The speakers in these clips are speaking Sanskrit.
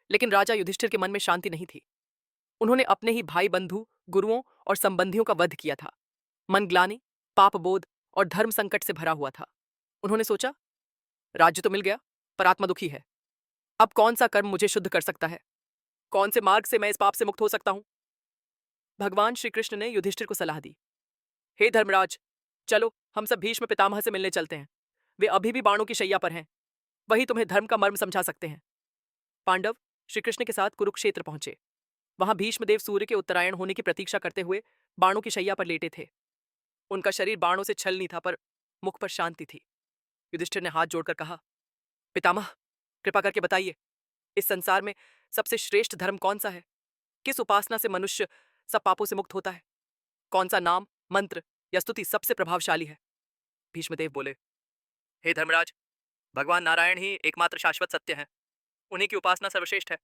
लेकिन राजा युधिष्ठिर के मन में शांति नहीं थी। उन्होंने अपने ही भाई बंधु, गुरुओं और संबंधियों का वध किया था। मन ग्लानि, पापबोध और धर्म संकट से भरा हुआ था। उन्होंने सोचा, राज्य तो मिल गया, पर आत्मा दुखी है। अब कौन सा कर्म मुझे शुद्ध कर सकता है? कौन से मार्ग से मैं इस पाप से मुक्त हो सकता हूं? भगवान श्री कृष्ण ने युधिष्ठिर को सलाह दी, हे धर्मराज, चलो हम सब भीष्म पितामह से मिलने चलते हैं। वे अभी भी बाणों की शैया पर हैं। वही तुम्हें धर्म का मर्म समझा सकते हैं। पांडव श्री कृष्ण के साथ कुरुक्षेत्र पहुंचे। वहां भीष्मदेव सूर्य के उत्तरायण होने की प्रतीक्षा करते हुए बाणों की शैया पर लेटे थे। उनका शरीर बाणों से छलनी था, पर मुख पर शांति थी। युधिष्ठिर ने हाथ जोड़कर कहा, पितामह, कृपा करके बताइए, इस संसार में सबसे श्रेष्ठ धर्म कौन सा है? किस उपासना से मनुष्य सब पापों से मुक्त होता है? कौन सा नाम, मंत्र या स्तुति सबसे प्रभावशाली है? भीष्मदेव बोले, हे धर्मराज, भगवान नारायण ही एकमात्र शाश्वत सत्य है। उन्हीं की उपासना सर्वश्रेष्ठ है।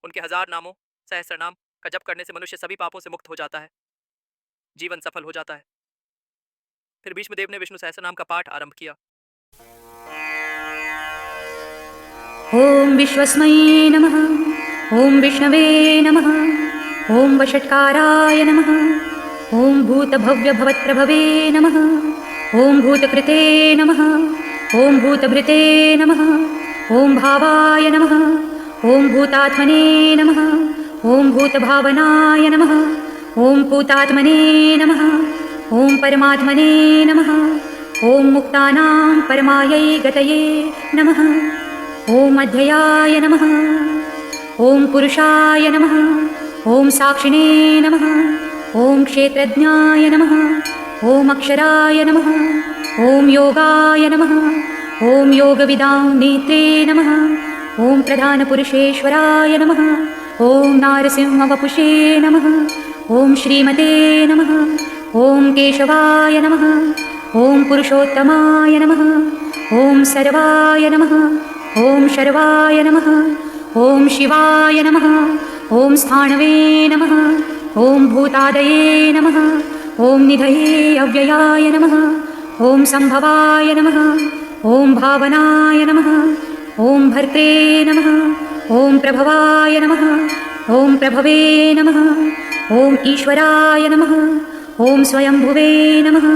उनके 1000 नामों, सहस्रनाम का जप करने से मनुष्य सभी पापों से मुक्त हो जाता है, जीवन सफल हो जाता है। फिर भीष्मदेव ने विष्णु सहस्रनाम का पाठ आरंभ किया। ओम विश्वस्मै नमः, ओम विष्णवे नमः, ओम वषट्काराय नमः, ओम भूतभव्यभवत्प्रभवे नमः, ओम भूतकृते नमः, ओम भूतभृते नमः, ओम भावाय नमः, ओम भूतात्मने नमः, ओम भूतभावनाय नमः, ओम पूतात्मने नमः, ओम परमात्मने नमः, ओम मुक्तानां परमायै गतये नमः, ओम अध्ययाय नमः, ओम पुरुषाय नमः, ओम साक्षिणे नमः, ओम क्षेत्रज्ञाय नमः, ओम अक्षराय नमः, ओम योगाय नमः, ओम योगविदां नेत्रे नमः, ओम प्रधानपुरुषेश्वराय नमः, ओम नारसिंहवपुषे नमः, ओम श्रीमते नमः, ओम केशवाय नमः, ओम पुरुषोत्तमाय नमः, ओम सर्वाय नमः, ओम शर्वाय नमः, ओम शिवाय नमः, ओम स्थाणवे नमः, ओम भूतादये नमः, ओम निधये अव्ययाय नमः, ओम संभवाय नमः, ओम भावनाय नमः, ओम भर्त्रे नमः, ओम प्रभवाय नमः, ओम प्रभवे नमः, ओम ईश्वराय नमः, ओम स्वयंभुवे नमः,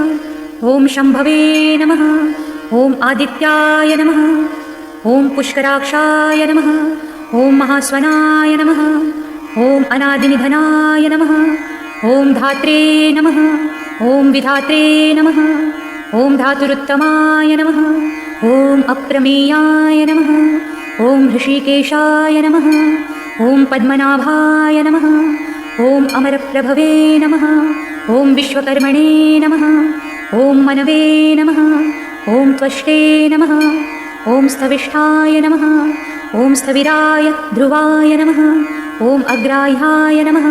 ओम शंभवे नमः, ओम आदित्याय नमः, ओम पुष्कराक्षाय नमः, ओम महास्वनाय नमः, ओम अनादिनिधनाय नमः, ओम धात्रे नमः, ओम विधात्रे नमः, ओम धातुरुत्तमाय नमः, ओम अप्रमेयाय नमः, ओम ऋषिकेशाय नमः, ओम पद्मनाभाय नमः, ओम अमरप्रभवे नमः, ओम विश्वकर्मणे नमः, ओम मनवे नमः, ओम त्वष्टे नमः, ओम स्थविष्ठाय नमः, ओम स्थविराय ध्रुवाय नमः, ओम अग्राह्याय नमः,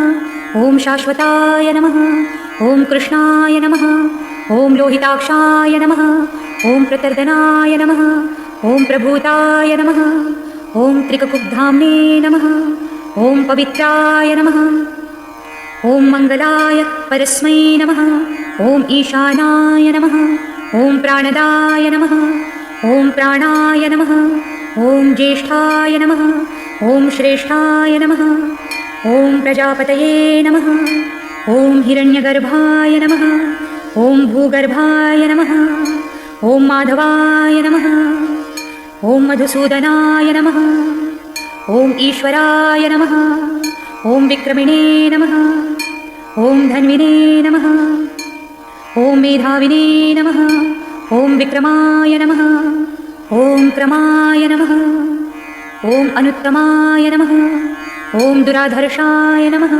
ओम शाश्वताय नमः, ओम कृष्णाय नमः, ओम लोहिताक्षाय नमः, ओम प्रतर्दनाय नमः, ओम प्रभूताय नमः, ओम त्रिककुब्धाम्ने नमः, ओम पवित्राय नमः, ओम मंगलाय परस्मै नमः, ओम ईशानाय नमः, ओम प्राणदाय नमः, ओम प्राणाय नमः, ओम ज्येष्ठाय नमः, ओम श्रेष्ठाय नमः, ओम प्रजापतये नमः, ओम हिरण्यगर्भाय नमः, ओम भूगर्भाय नमः, ओम माधवाय नमः, ओम मधुसूदनाय नमः, ओम ईश्वराय नमः, ओम विक्रमिणे नमः, ओम धन्विने नमः, ओम मेधाविने नमः, ओम विक्रमाय नमः, ओम क्रमाय नमः, ओम अनुत्तमाय नमः, ओम दुराधर्षाय नमः,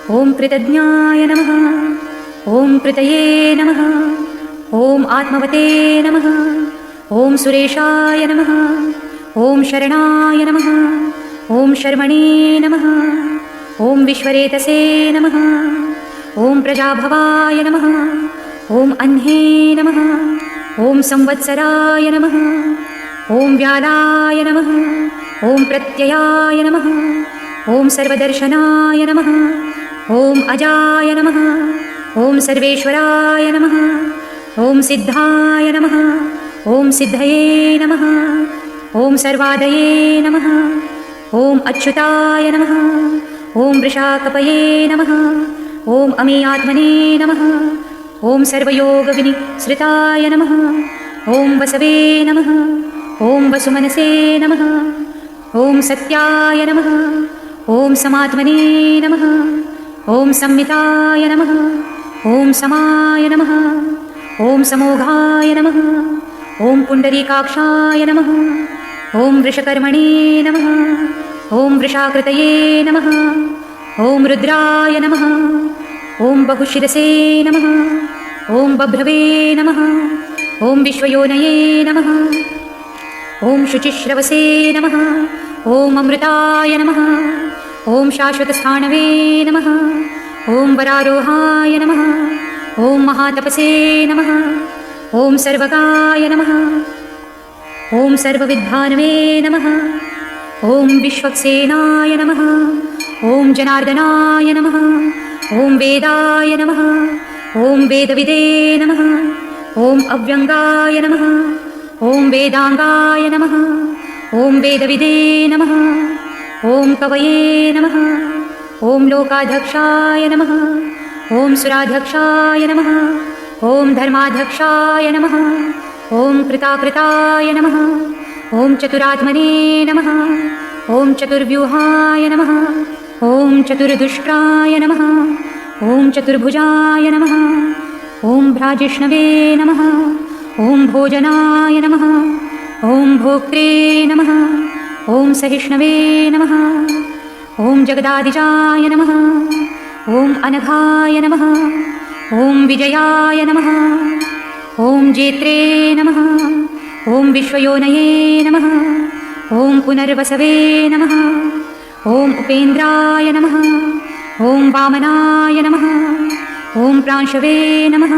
ओम कृतज्ञाय नमः, ओम कृतये नमः, ओम आत्मवते नमः, ओम सुरेशाय नमः, ओम शरणाय नमः, ओम शर्मणे नमः, ओम विश्वरेतसे नमः, ओम प्रजाभवाय नमः, ओम अह्ने नमः, ओम संवत्सराय नमः, ओम व्यालाय नमः, ओम प्रत्ययाय नमः, ओम सर्वदर्शनाय नमः, ओम अजाय नमः, ओम सर्वेश्वराय नमः, ओम सिद्धाय नमः, ओम सिद्धये नमः, ओम सर्वादये नमः, ॐ अच्युताय नमः। ॐ वृषाकपये नमः। ॐ अमेयात्मने नमः। ॐ सर्वयोगविनिसृताय नमः। ॐ वसवे नमः। ॐ वसुमनसे नमः। ॐ सत्याय नमः। ॐ समात्मने नमः। ॐ संमिताय नमः। ॐ समाय नमः। ॐ समोघाय नमः। ॐ पुण्डरीकाक्षाय नमः। ॐ वृषकर्मणे नमः। ॐ वृषाकृतये नमः। ॐ रुद्राय नमः। ॐ बहुशिरसे नमः। ॐ बभ्रवे नमः। ॐ विश्वयोनये नमः। ॐ शुचिश्रवसे नमः। ॐ अमृताय नमः। ॐ शाश्वतस्थाणवे नमः। ॐ वरारोहाय नमः। ॐ महातपसे नमः। ॐ सर्वगाय नमः। ॐ सर्वविद्भानवे नमः। ॐ विश्वक्सेनाय नमः। ॐ जनार्दनाय नमः। ॐ वेदाय नमः। ॐ वेदविदे नमः। ॐ अव्यङ्गाय नमः। ॐ वेदाङ्गाय नमः। ॐ वेदविदे नमः। ॐ कवये नमः। ॐ लोकाध्यक्षाय नमः। ॐ सुराध्यक्षाय नमः। ॐ धर्माध्यक्षाय नमः। ॐ कृताकृताय नमः। ॐ चतुरात्मने नमः। ॐ चतुर्व्यूहाय नमः। ॐ चतुर्दुष्ट्राय नमः। ॐ चतुर्भुजाय नमः। ॐ भ्राजिष्णवे नमः। ॐ भोजनाय नमः। ॐ भोक्त्रे नमः। ॐ सहिष्णवे नमः। ॐ जगदादिजाय नमः। ॐ अनघाय नमः। ॐ विजयाय नमः। ॐ जेत्रे नमः। ॐ विश्वयोनये नमः। ॐ पुनर्वसवे नमः। ॐ उपेन्द्राय नमः। ॐ वामनाय नमः। ॐ प्रांशवे नमः।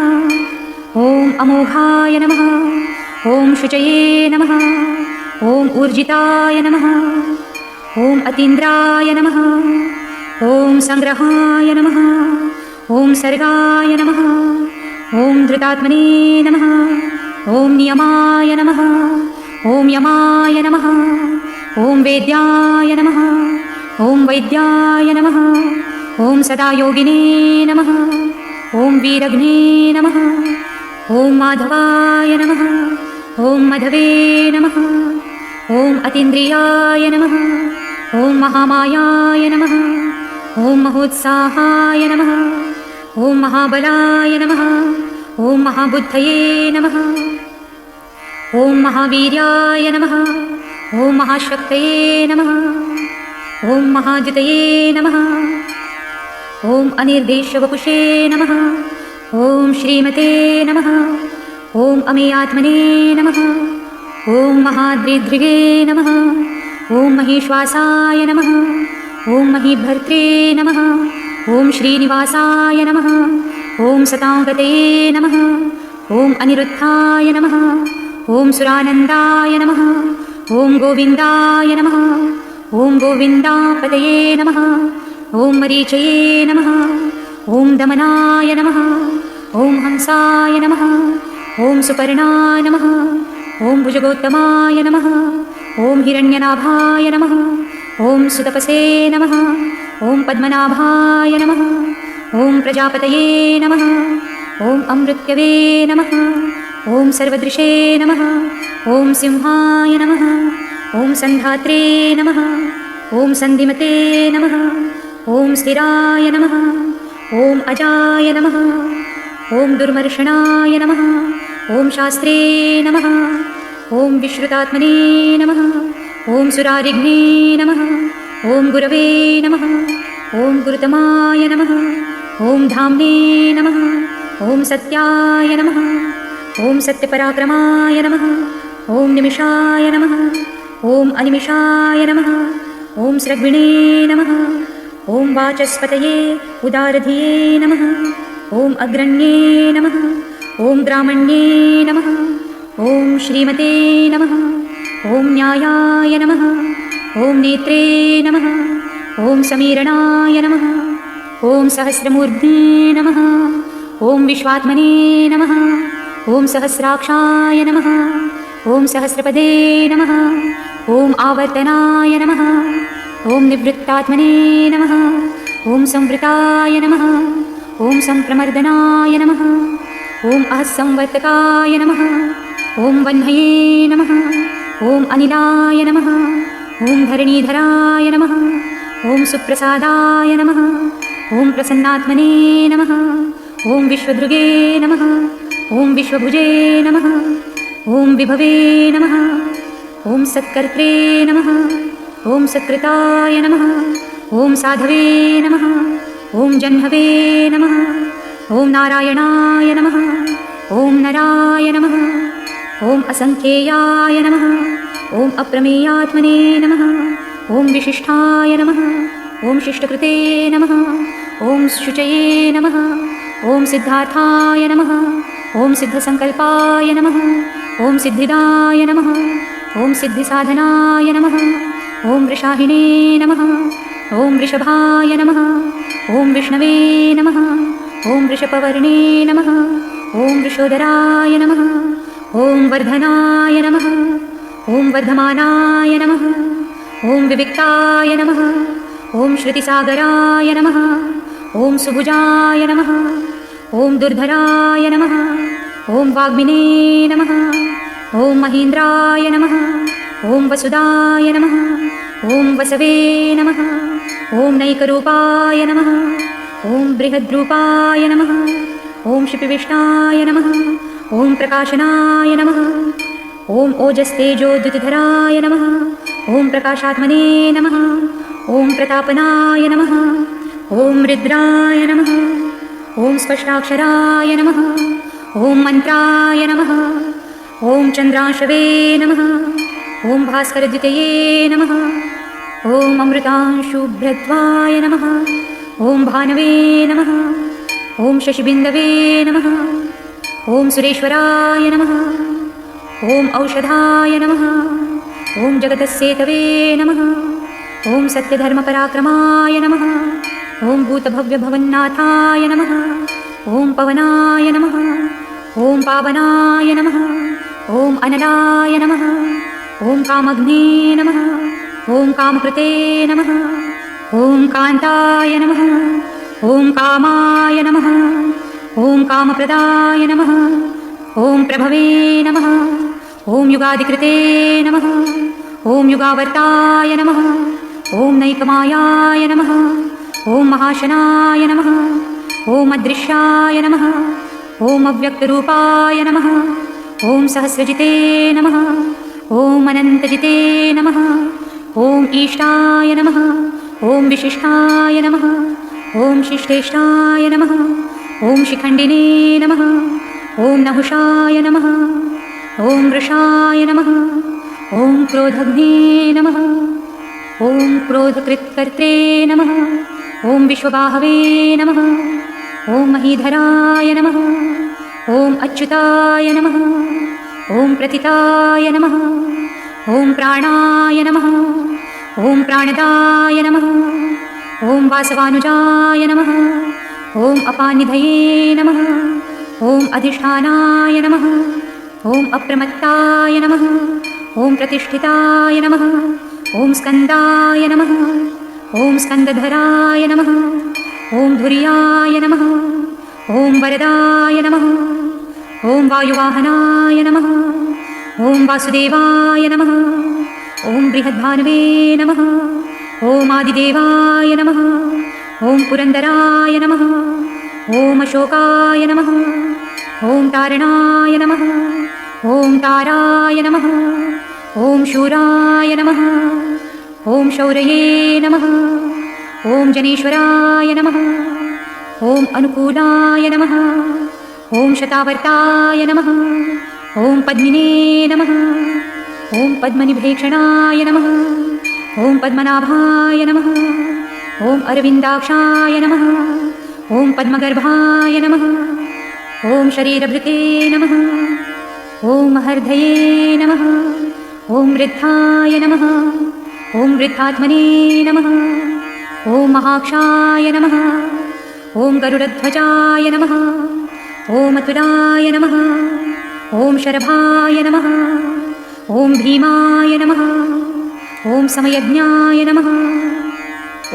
ॐ अमोघाय नमः। ॐ शुचये नमः। ॐ ऊर्जिताय नमः। ॐ अतीन्द्राय नमः। ॐ संग्रहाय नमः। ॐ सर्गाय नमः। ॐ धृतात्मने नमः। ॐ नियमाय नमः। ॐ यमाय नमः। ॐ वेद्याय नमः। ॐ वैद्याय नमः। ॐ सदायोगिने नमः। ॐ वीरघ्ने नमः। ॐ माधवाय नमः। ॐ मधवे नमः। ॐ अतीन्द्रियाय नमः। ॐ महामायाय नमः। ॐ महोत्साहाय नमः। ॐ महाबलाय नमः। ॐ महाबुद्धये नमः। ॐ महावीर्याय नमः। ॐ महाशक्तये नमः। ॐ महाद्युतये नमः। ॐ अनिर्देशवपुषे नमः। ॐ श्रीमते नमः। ॐ अमेयात्मने नमः। ॐ महाद्रिधृगे नमः। ॐ महेश्वासाय नमः। ॐ महीभर्त्रे नमः। ॐ श्रीनिवासाय नमः। ॐ सतागतये नमः। ॐ अनिरुद्धाय नमः। ॐ सुरानन्दाय नमः। ॐ गोविन्दाय नमः। ॐ गोविन्दापतये नमः। ॐ मरीचये नमः। ॐ दमनाय नमः। ॐ हंसाय नमः। ॐ सुपर्णाय नमः। ॐ भुजगोत्तमाय नमः। ॐ हिरण्यनाभाय नमः। ॐ सुतपसे नमः। ॐ पद्मनाभाय नमः। ॐ प्रजापतये नमः। ॐ अमृत्यवे नमः। ॐ सर्वदृशे नमः। ॐ सिंहाय नमः। ॐ सन्धात्रे नमः। ॐ सन्धिमते नमः। ॐ स्थिराय नमः। ॐ अजाय नमः। ॐ दुर्मर्षणाय नमः। ॐ शास्त्रे नमः। ॐ विश्रुतात्मने नमः। ॐ सुरारिघ्ने नमः। ॐ गुरवे नमः। ॐ गुरुतमाय नमः। ॐ धाम्ने नमः। ॐ सत्याय नमः। ॐ सत्यपराक्रमाय नमः। ॐ निमिषाय नमः। ॐ अनिमिषाय नमः। ॐ स्रग्विणे नमः। ॐ वाचस्पतये उदारधिये नमः। ॐ अग्रण्ये नमः। ॐ ग्रामण्ये नमः। ॐ श्रीमते नमः। ॐ न्यायाय नमः। ॐ नेत्रे नमः। ॐ समीरणाय नमः। ॐ सहस्रमूर्ध्ने नमः। ॐ विश्वात्मने नमः। ॐ सहस्राक्षाय नमः। ॐ सहस्रपदे नमः। ॐ आवर्तनाय नमः। ॐ निवृत्तात्मने नमः। ॐ संवृताय नमः। ॐ सम्प्रमर्दनाय नमः। ॐ अहस्संवर्तकाय नमः। ॐ वह्नये नमः। ॐ अनिलाय नमः। ॐ धरणीधराय नमः। ॐ सुप्रसादाय नमः। ॐ प्रसन्नात्मने नमः। ॐ विश्वदृगे नमः। ॐ विश्वभुजे नमः। ॐ विभवे नमः। ॐ सत्कर्त्रे नमः। ॐ सत्कृताय नमः। ॐ साधवे नमः। ॐ जह्नवे नमः। ॐ नारायणाय नमः। ॐ नराय नमः। ॐ असङ्ख्येयाय नमः। ॐ अप्रमेयात्मने नमः। ॐ विशिष्टाय नमः। ॐ शिष्टकृते नमः। ॐ शुचये नमः। ॐ सिद्धार्थाय नमः। ॐ सिद्धसङ्कल्पाय नमः। ॐ सिद्धिदाय नमः। ॐ सिद्धिसाधनाय नमः। ॐ वृषाहिणे नमः। ॐ वृषभाय नमः। ॐ विष्णवे नमः। ॐ वृषपवर्णे नमः। ॐ वृषोदराय नमः। ॐ वर्धनाय नमः। ॐ वर्धमानाय नमः। ॐ विविक्ताय नमः। ॐ श्रुतिसागराय नमः। ॐ सुभुजाय नमः। ॐ दुर्धराय नमः। ॐ वाग्मिने नमः। ॐ महेन्द्राय नमः। ॐ वसुदाय नमः। ॐ वसवे नमः। ॐ नैकरूपाय नमः। ॐ बृहद्रूपाय नमः। ॐ शिपिविष्टाय नमः। ॐ प्रकाशनाय नमः। ॐ ओजस्तेजोद्युतिधराय नमः। ॐ प्रकाशात्मने नमः। ॐ प्रतापनाय नमः। ॐ रुद्राय नमः। ॐ स्पष्टाक्षराय नमः। ॐ मन्त्राय नमः। ॐ चन्द्रांशवे नमः। ॐ भास्करद्वितये नमः। ॐ अमृतांशुभ्रत्वाय नमः। ॐ भानवे नमः। ॐ शशिबिन्दवे नमः। ॐ सुरेश्वराय नमः। ॐ औषधाय नमः। ॐ जगतस्येतवे नमः। ॐ सत्यधर्मपराक्रमाय नमः। ॐ भूतभव्यभवन्नाथाय नमः। ॐ पवनाय नमः। ॐ पावनाय नमः। ॐ अनलाय नमः। ॐ कामग्ने नमः। ॐ कामकृते नमः। ॐ कान्ताय नमः। ॐ कामाय नमः। ॐ कामप्रदाय नमः। ॐ प्रभवे नमः। ॐ युगादिकृते नमः। ॐ युगावर्ताय नमः। ॐ नैकमायाय नमः। ॐ महाशनाय नमः। ॐ अदृश्याय नमः। ॐ अव्यक्तरूपाय नमः। ॐ सहस्रजिते नमः। ॐ अनन्तजिते नमः। ॐ ईष्टाय नमः। ॐ विशिष्टाय नमः। ॐ शिष्टेष्टाय नमः। ॐ शिखण्डिने नमः। ॐ नहुषाय नमः। ॐ वृषाय नमः। ॐ क्रोधग्ने नमः। ॐ क्रोधकृत्कर्त्रे नमः। ॐ विश्वबाहवे नमः। ॐ महीधराय नमः। ॐ अच्युताय नमः। ॐ प्रथिताय नमः। ॐ प्राणाय नमः। ॐ प्राणदाय नमः। ॐ वासवानुजाय नमः। ॐ अपानिधये नमः। ॐ अधिष्ठानाय नमः। ॐ अप्रमत्ताय नमः। ॐ प्रतिष्ठिताय नमः। ॐ स्कन्दाय नमः। ॐ स्कन्दधराय नमः। ॐ धुर्याय नमः। ॐ वरदाय नमः। ॐ वायुवाहनाय नमः। ॐ वासुदेवाय नमः। ॐ बृहद्भानवे नमः। ॐ आदिदेवाय नमः। ॐ पुरन्दराय नमः। ॐ अशोकाय नमः। ॐ तारणाय नमः। ॐ ताराय नमः। ॐ शूराय नमः। ॐ शौरये नमः। ॐ जनेश्वराय नमः। ॐ अनुकूलाय नमः। ॐ शतावर्ताय नमः। ॐ पद्मिने नमः। ॐ पद्मनिभेक्षणाय नमः। ॐ पद्मनाभाय नमः। ॐ अरविन्दाक्षाय नमः। ॐ पद्मगर्भाय नमः। ॐ शरीरभृते नमः। ॐ हर्धये नमः। ॐ वृद्धाय नमः। ॐ वृद्धात्मने नमः। ॐ महाक्षाय नमः। ॐ गरुडध्वजाय नमः। ॐ अतुलाय नमः। ॐ शरभाय नमः। ॐ भीमाय नमः। ॐ समयज्ञाय नमः।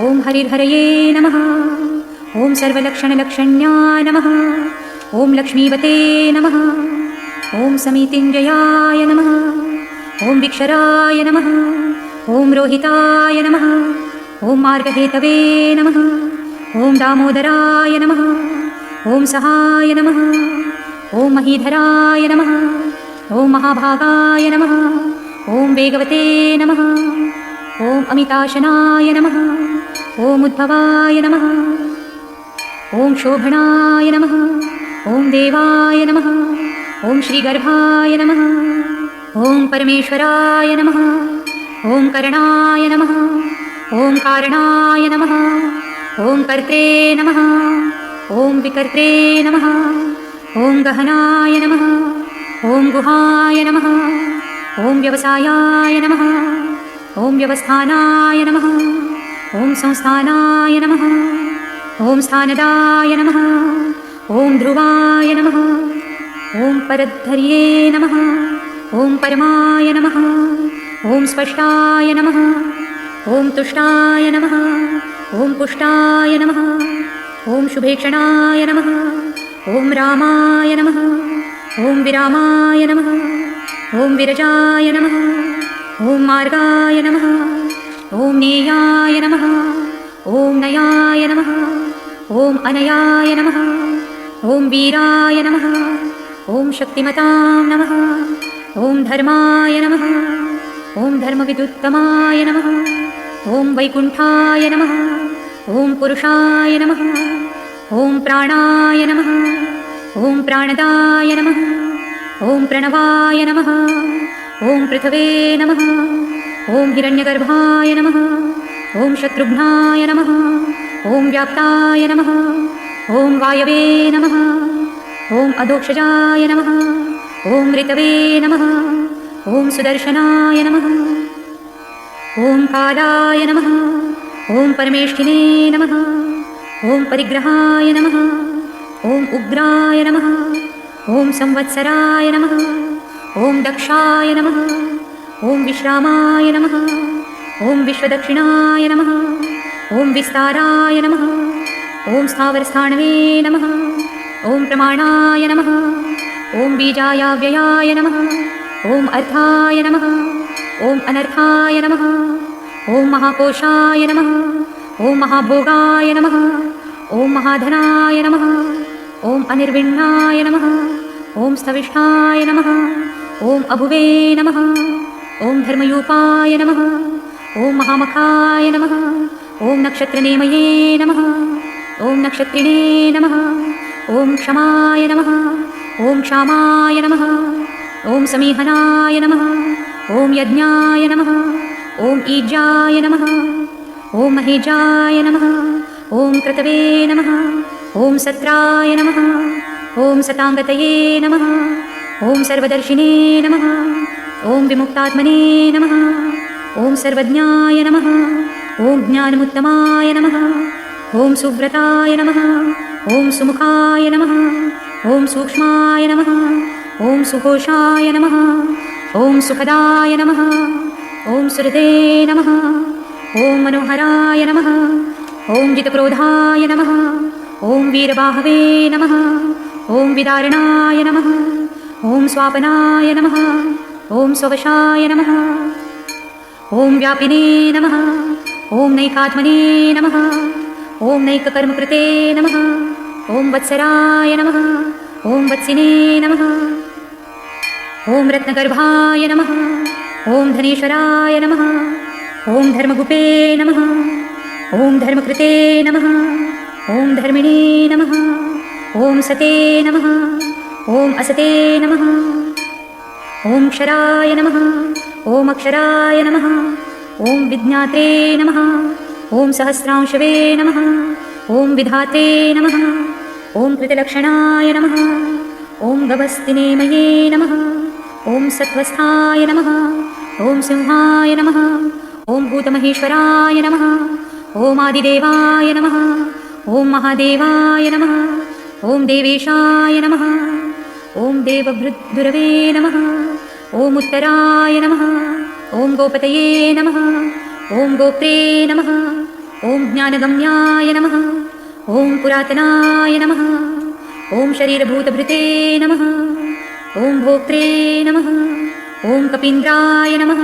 ॐ हरिर्हरये नमः। ॐ सर्वलक्षणलक्षण्याय नमः। ॐ लक्ष्मीवते नमः। ॐ समितिञ्जयाय नमः। ॐ विक्षराय नमः। ॐ रोहिताय नमः। ॐ मार्गहेतवे नमः। ॐ दामोदराय नमः। ॐ सहाय नमः। ॐ महीधराय नमः। ॐ महाभागाय नमः। ॐ वेगवते नमः। ॐ अमिताशनाय नमः। ॐ उद्भवाय नमः। ॐ शोभणाय नमः। ॐ देवाय नमः। ॐ श्रीगर्भाय नमः। ॐ परमेश्वराय नमः। ॐ करणाय नमः। ॐ कारणाय नमः। ॐ कर्त्रे नमः। ॐ विकर्त्रे नमः। ॐ गहनाय नमः। ॐ गुहाय नमः। ॐ व्यवसायाय नमः। ॐ व्यवस्थानाय नमः। ॐ संस्थानाय नमः। ॐ स्थानदाय नमः। ॐ ध्रुवाय नमः। ॐ परद्धर्ये नमः। ॐ परमाय नमः। ॐ स्पष्टाय नमः। ॐ तुष्टाय नमः। ॐ पुष्टाय नमः। ॐ शुभेक्षणाय नमः। ॐ रामाय नमः। ॐ विरामाय नमः। ॐ विरजाय नमः। ॐ मार्गाय नमः। ॐ नेयाय नमः। ॐ नयाय नमः। ॐ अनयाय नमः। ॐ वीराय नमः। ॐ शक्तिमतां नमः। ॐ धर्माय नमः। ॐ धर्मविदुत्तमाय नमः। ॐ वैकुण्ठाय नमः। ॐ पुरुषाय नमः। ॐ प्राणाय नमः। ॐ प्राणदाय नमः। ॐ प्रणवाय नमः। ॐ पृथवे नमः। ॐ हिरण्यगर्भाय नमः। ॐ शत्रुघ्नाय नमः। ॐ व्याप्ताय नमः। ॐ वायवे नमः। ॐ अधोक्षजाय नमः। ॐ ऋतवे नमः। ॐ सुदर्शनाय नमः। ॐ कालाय नमः। ॐ परमेष्ठिने नमः। ॐ परिग्रहाय नमः। ॐ उग्राय नमः। ॐ संवत्सराय नमः। ॐ दक्षाय नमः। ॐ विश्रामाय नमः। ॐ विश्वदक्षिणाय नमः। ॐ विस्ताराय नमः। ॐ स्थावरस्थाणवे नमः। ॐ प्रमाणाय नमः। ॐ बीजायाव्ययाय नमः। ॐ अर्थाय नमः। ॐ अनर्थाय नमः। ॐ महाकोशाय नमः। ॐ महाभोगाय नमः। ॐ महाधनाय नमः। ॐ अनिर्विण्णाय नमः। ॐ स्थविष्ठाय नमः। ॐ अभुवे नमः। ॐ धर्मयूपाय नमः। ॐ महामखाय नमः। ॐ नक्षत्रनेमये नमः। ॐ नक्षत्रिणे नमः। ॐ क्षमाय नमः। ॐ क्षामाय नमः। ॐ समीहनाय नमः। ॐ यज्ञाय नमः। ॐ ईज्याय नमः। ॐ महेजाय नमः। ॐ क्रतवे नमः। ॐ सत्राय नमः। ॐ सताङ्गतये नमः। ॐ सर्वदर्शिने नमः। ॐ विमुक्तात्मने नमः। ॐ सर्वज्ञाय नमः। ॐ ज्ञानमुत्तमाय नमः। ॐ सुव्रताय नमः। ॐ सुमुखाय नमः। ॐ सूक्ष्माय नमः। ॐ सुघोषाय नमः। ॐ सुखदाय नमः। ॐ सुहृदे नमः। ॐ मनोहराय नमः। ॐ जितक्रोधाय नमः। ॐ वीरबाहवे नमः। ॐ विदारणाय नमः। ॐ स्वापनाय नमः। ॐ स्ववशाय नमः। ॐ व्यापिने नमः। ॐ नैकात्मने नमः। ॐ नैककर्मकृते नमः। ॐ वत्सराय नमः। ॐ वत्सिने नमः। ॐ रत्नगर्भाय नमः। ॐ धनेश्वराय नमः। ॐ धर्मगुपे नमः। ॐ धर्मकृते नमः। ॐ धर्मिणे नमः। ॐ सते नमः। ॐ असते नमः। ॐ क्षराय नमः। ॐ अक्षराय नमः। ॐ विज्ञात्रे नमः। ॐ सहस्रांशवे नमः। ॐ विधात्रे नमः। ॐ कृतलक्षणाय नमः। ॐ गभस्तिनेमये नमः। ॐ सत्वस्थाय नमः। ॐ सिंहाय नमः। ॐ भूतमहेश्वराय नमः। ॐ आदिदेवाय नमः। ॐ महादेवाय नमः। ॐ देवेशाय नमः। ॐ देवभृद्गुरवे नमः। ॐ उत्तराय नमः। ॐ गोपतये नमः। ॐ गोप्त्रे नमः। ॐ ज्ञानगम्याय नमः ॐ पुरातनाय नमः ॐ शरीरभूतभृते नमः ॐ भोक्त्रे नमः ॐ कपीन्द्राय नमः